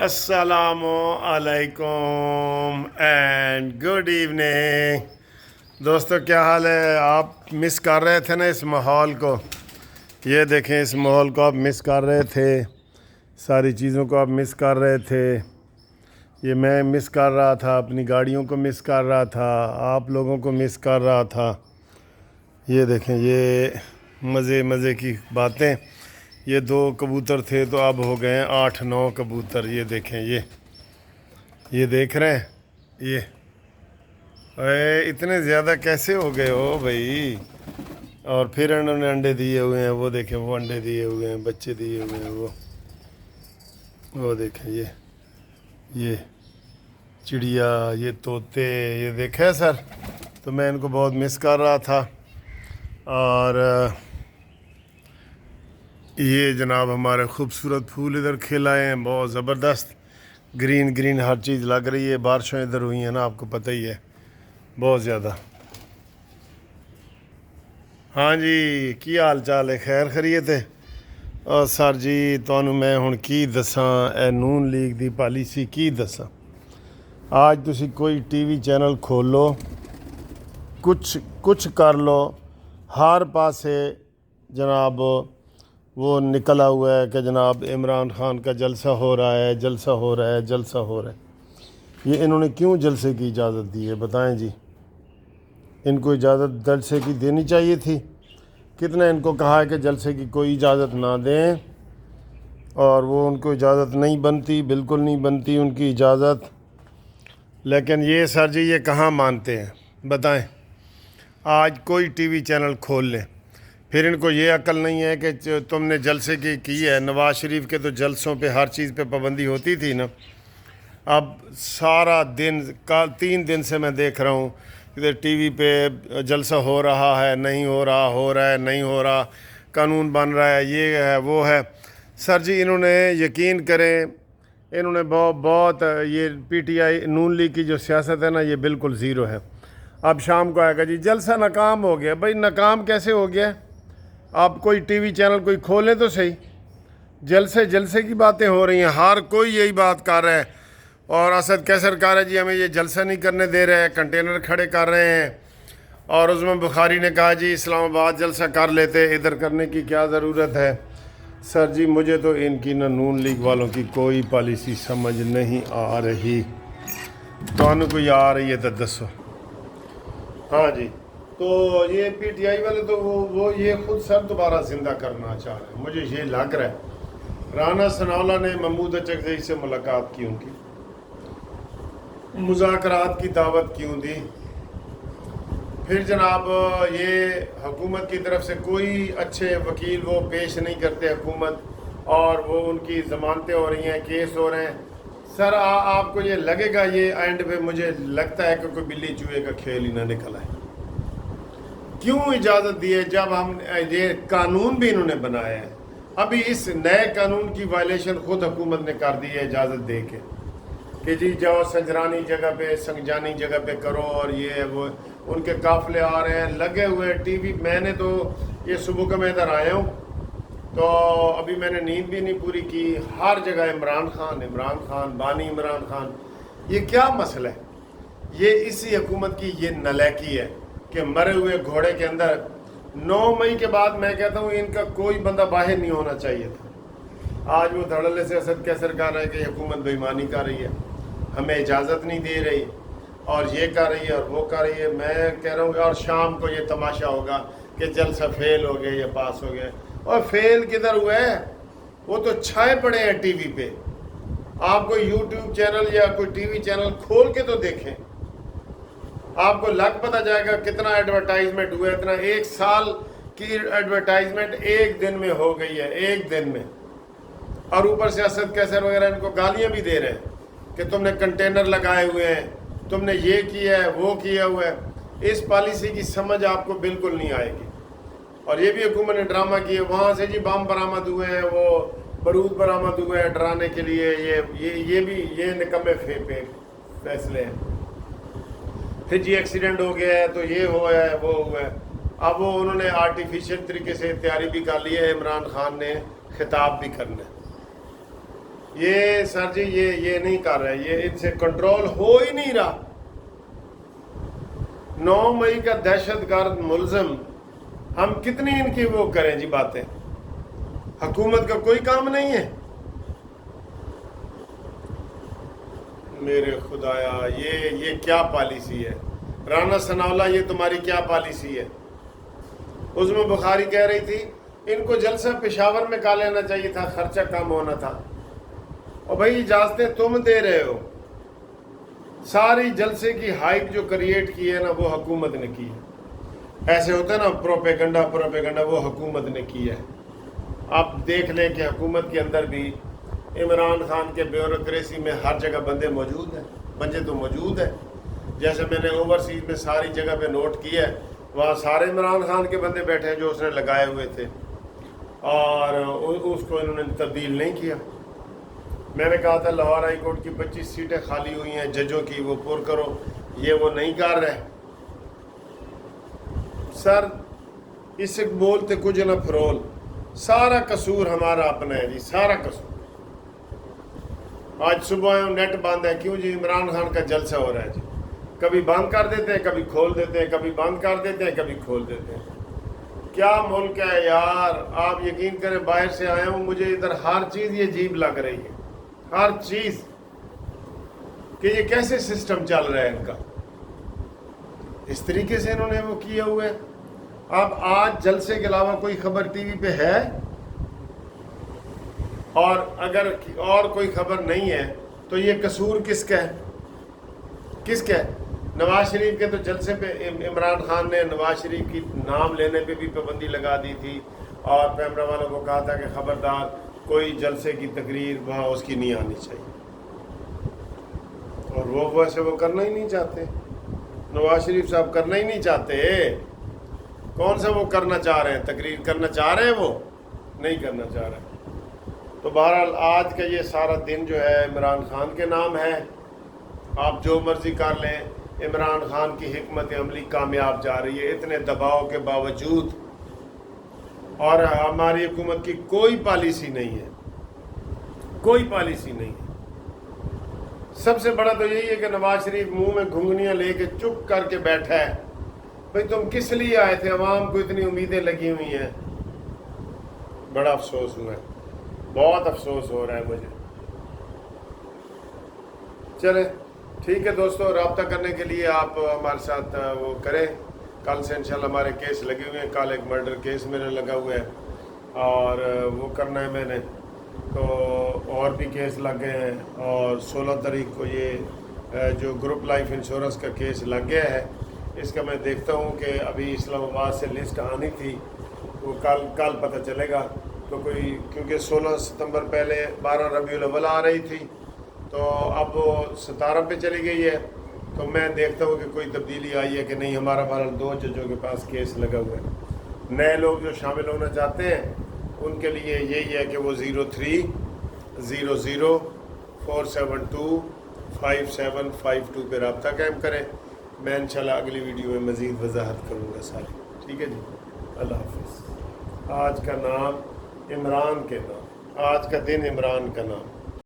السلام علیکم and good evening دوستو، کیا حال ہے؟ آپ مس کر رہے تھے نا اس ماحول کو. یہ دیکھیں، اس ماحول کو آپ مس کر رہے تھے، ساری چیزوں کو آپ مس کر رہے تھے. یہ میں مس کر رہا تھا، اپنی گاڑیوں کو مس کر رہا تھا، آپ لوگوں کو مس کر رہا تھا. یہ دیکھیں، یہ مزے کی باتیں. یہ 2 کبوتر تھے تو اب ہو گئے ہیں 8-9 کبوتر. یہ دیکھیں، یہ دیکھ رہے ہیں. اتنے زیادہ کیسے ہو گئے ہو بھائی؟ اور پھر انہوں نے انڈے دیے ہوئے ہیں. وہ دیکھیں، وہ انڈے دیے ہوئے ہیں، بچے دیے ہوئے ہیں. وہ دیکھیں، یہ چڑیا، یہ طوطے. یہ دیکھیں سر، تو میں ان کو بہت مس کر رہا تھا. اور یہ جناب ہمارے خوبصورت پھول ادھر کھلائے ہیں، بہت زبردست. گرین ہر چیز لگ رہی ہے. بارشیں ادھر ہوئی ہیں نا، آپ کو پتہ ہی ہے، بہت زیادہ. ہاں جی، کی حال چال ہے؟ خیر خیریت ہے؟ اور سر جی، تمہیں میں ہن کی دساں اے نون لیگ دی پالیسی کی دساں. آج تسی کوئی ٹی وی چینل کھولو، کچھ کر لو، ہر پاسے جناب وہ نکلا ہوا ہے کہ جناب عمران خان کا جلسہ ہو رہا ہے. یہ انہوں نے کیوں جلسے کی اجازت دی ہے؟ بتائیں جی. ان کو اجازت جلسے کی دینی چاہیے تھی. کتنے ان کو کہا ہے کہ جلسے کی کوئی اجازت نہ دیں، اور وہ ان کو اجازت نہیں بنتی، بالکل نہیں بنتی ان کی اجازت. لیکن یہ سر جی، یہ کہاں مانتے ہیں؟ بتائیں. آج کوئی ٹی وی چینل کھول لیں، پھر ان کو یہ عقل نہیں ہے کہ تم نے جلسے کی ہے. نواز شریف کے تو جلسوں پہ ہر چیز پہ پابندی ہوتی تھی نا. اب سارا دن 3 دن سے میں دیکھ رہا ہوں، ادھر ٹی وی پہ جلسہ ہو رہا ہے، نہیں ہو رہا ہے، نہیں ہو رہا، قانون بن رہا ہے، یہ ہے وہ ہے. سر جی، انہوں نے یقین کریں، انہوں نے بہت یہ P T I known league کی جو سیاست ہے نا، یہ بالکل زیرو ہے. اب شام کو آئے گا جی جلسہ ناکام ہو گیا. بھائی ناکام کیسے ہو گیا؟ آپ کوئی ٹی وی چینل کوئی کھولیں تو صحیح. جلسے کی باتیں ہو رہی ہیں، ہر کوئی یہی بات کر رہا ہے. اور اسد کیسر کہہ رہا ہے جی ہمیں یہ جلسہ نہیں کرنے دے رہے، کنٹینر کھڑے کر رہے ہیں. اور عثمان بخاری نے کہا جی اسلام آباد جلسہ کر لیتے، ادھر کرنے کی کیا ضرورت ہے؟ سر جی، مجھے تو ان کی نہ نون لیگ والوں کی کوئی پالیسی سمجھ نہیں آ رہی. تو کوئی آ رہی ہے تو دسو. ہاں جی، تو یہ پی ٹی آئی والے تو وہ یہ خود سر دوبارہ زندہ کرنا چاہ رہے ہیں، مجھے یہ لگ رہا ہے. رانا ثناءاللہ نے محمود اچکزئی سے ملاقات کیوں کی؟ مذاکرات کی دعوت کیوں دی؟ پھر جناب یہ حکومت کی طرف سے کوئی اچھے وکیل وہ پیش نہیں کرتے حکومت، اور وہ ان کی ضمانتیں ہو رہی ہیں، کیس ہو رہے ہیں. سر آپ کو یہ لگے گا، یہ اینڈ پہ مجھے لگتا ہے کہ کوئی بلی چوہے کا کھیل ہی نہ نکلا ہے. کیوں اجازت دی ہے جب ہم یہ قانون بھی انہوں نے بنایا ہے؟ ابھی اس نئے قانون کی وائلیشن خود حکومت نے کر دی ہے اجازت دے کے کہ جی جاؤ سنجرانی جگہ پہ، سنجانی جگہ پہ کرو. اور یہ وہ ان کے قافلے آ رہے ہیں لگے ہوئے ٹی وی. میں نے تو یہ صبح کا میں ادھر آیا ہوں تو ابھی میں نے نیند بھی نہیں پوری کی. ہر جگہ عمران خان، بانی عمران خان. یہ کیا مسئلہ ہے؟ یہ اسی حکومت کی یہ نالاکی ہے کہ مرے ہوئے گھوڑے کے اندر 9 مئی کے بعد میں کہتا ہوں ان کا کوئی بندہ باہر نہیں ہونا چاہیے تھا. آج وہ دھڑلے سے اسد کیسر کر رہا ہے کہ حکومت بے ایمانی کر رہی ہے، ہمیں اجازت نہیں دے رہی، اور یہ کر رہی ہے اور وہ کر رہی ہے. میں کہہ رہا ہوں، اور شام کو یہ تماشا ہوگا کہ جلسہ فیل ہو گیا یا پاس ہو گیا. اور فیل کدھر ہوا ہے؟ وہ تو چھائے پڑے ہیں ٹی وی پہ. آپ کوئی یوٹیوب چینل یا کوئی ٹی وی چینل کھول کے تو دیکھیں، آپ کو لگ پتہ جائے گا کتنا ایڈورٹائزمنٹ ہوا ہے. اتنا 1 سال کی ایڈورٹائزمنٹ 1 دن میں ہو گئی ہے، 1 دن میں. اور اوپر سے اسد کیسر وغیرہ ان کو گالیاں بھی دے رہے ہیں کہ تم نے کنٹینر لگائے ہوئے ہیں، تم نے یہ کیا ہے، وہ کیا ہوا ہے. اس پالیسی کی سمجھ آپ کو بالکل نہیں آئے گی. اور یہ بھی حکومت نے ڈرامہ کیا، وہاں سے جی بم برآمد ہوئے ہیں، وہ بارود برآمد ہوئے ہیں ڈرانے کے لیے. یہ بھی یہ نکمے فیصلے ہیں. پھر جی ایکسیڈنٹ ہو گیا ہے تو یہ ہوا ہے، وہ ہوا ہے. اب وہ انہوں نے آرٹیفیشل طریقے سے تیاری بھی کر لی ہے، عمران خان نے خطاب بھی کرنا ہے. یہ سر جی یہ نہیں کر رہے, یہ ان سے کنٹرول ہو ہی نہیں رہا. 9 مئی کا دہشت گرد ملزم, ہم کتنی ان کی وہ کریں جی باتیں, حکومت کا کوئی کام نہیں ہے. میرے خدایا یہ کیا پالیسی ہے؟ رانا ثناءاللہ یہ تمہاری کیا پالیسی ہے؟ عظمی بخاری کہہ رہی تھی ان کو جلسہ پشاور میں کا لینا چاہیے تھا, خرچہ کم ہونا تھا. اور بھائی اجازتیں تم دے رہے ہو, ساری جلسے کی ہائپ جو کریٹ کی ہے نا وہ حکومت نے کی ہے. ایسے ہوتا ہے نا پروپیگنڈا وہ حکومت نے کی ہے. آپ دیکھ لیں کہ حکومت کے اندر بھی عمران خان کے بیوروکریسی میں ہر جگہ بندے تو موجود ہیں. جیسے میں نے اوورسیز میں ساری جگہ پہ نوٹ کیا ہے, وہاں سارے عمران خان کے بندے بیٹھے ہیں جو اس نے لگائے ہوئے تھے, اور اس کو انہوں نے تبدیل نہیں کیا. میں نے کہا تھا لاہور ہائی کورٹ کی 25 سیٹیں خالی ہوئی ہیں ججوں کی, وہ پر کرو, یہ وہ نہیں کر رہے. سر اس سے بولتے کچھ نہ فرول, سارا قصور ہمارا اپنا ہے جی, سارا قصور. آج صبح نیٹ بند ہے, کیوں جی؟ عمران خان کا جلسہ ہو رہا ہے جی. کبھی بند کر دیتے ہیں, کبھی کھول دیتے ہیں, کبھی بند کر دیتے ہیں, کبھی کھول دیتے ہیں. کیا ملک ہے یار. آپ یقین کریں باہر سے آیا ہوں, مجھے ادھر ہر چیز یہ عجیب لگ رہی ہے, ہر چیز, کہ یہ کیسے سسٹم چل رہا ہے ان کا. اس طریقے سے انہوں نے وہ کیا ہوا ہے. اب آج جلسے کے علاوہ کوئی خبر ٹی وی پہ ہے؟ اور اگر اور کوئی خبر نہیں ہے تو یہ قصور کس کا ہے؟ نواز شریف کے تو جلسے پہ عمران خان نے نواز شریف کی نام لینے پہ بھی پابندی لگا دی تھی, اور کیمرہ والوں کو کہا تھا کہ خبردار کوئی جلسے کی تقریر وہاں اس کی نہیں آنی چاہیے. اور وہ ویسے وہ کرنا ہی نہیں چاہتے, نواز شریف صاحب کرنا ہی نہیں چاہتے. کون سا وہ کرنا چاہ رہے ہیں؟ تقریر کرنا چاہ رہے ہیں, وہ نہیں کرنا چاہ رہے. تو بہرحال آج کا یہ سارا دن جو ہے عمران خان کے نام ہے. آپ جو مرضی کر لیں, عمران خان کی حکمت عملی کامیاب جا رہی ہے اتنے دباؤ کے باوجود, اور ہماری حکومت کی کوئی پالیسی نہیں ہے, کوئی پالیسی نہیں ہے. سب سے بڑا تو یہی ہے کہ نواز شریف منہ میں گھنگنیاں لے کے چپ کر کے بیٹھا ہے. بھئی تم کس لیے آئے تھے؟ عوام کو اتنی امیدیں لگی ہوئی ہیں. بڑا افسوس ہوا ہے, بہت افسوس ہو رہا ہے مجھے. چلے ٹھیک ہے دوستو, رابطہ کرنے کے لیے آپ ہمارے ساتھ وہ کریں. کل سے انشاءاللہ ہمارے کیس لگے ہوئے ہیں. کل ایک مرڈر کیس میرے لگا ہوا ہے اور وہ کرنا ہے میں نے, تو اور بھی کیس لگ گئے ہیں. اور 16 تاریخ کو یہ جو گروپ لائف انشورنس کا کیس لگ گیا ہے, اس کا میں دیکھتا ہوں کہ ابھی اسلام آباد سے لسٹ آنی تھی, وہ کل پتہ چلے گا. تو کوئی کیونکہ 16 ستمبر پہلے 12 ربیع الاول آ رہی تھی, تو اب وہ 17 پہ چلی گئی ہے. تو میں دیکھتا ہوں کہ کوئی تبدیلی آئی ہے کہ نہیں. ہمارا بہرحال 2 ججوں کے پاس کیس لگا ہوا ہے. نئے لوگ جو شامل ہونا چاہتے ہیں ان کے لیے یہی ہے کہ وہ 0300 472 5752 پہ رابطہ قائم کریں. میں انشاءاللہ اگلی ویڈیو میں مزید وضاحت کروں گا ساری. ٹھیک ہے جی, اللہ حافظ. آج کا نام عمران کے نام, آج کا دن عمران کا نام.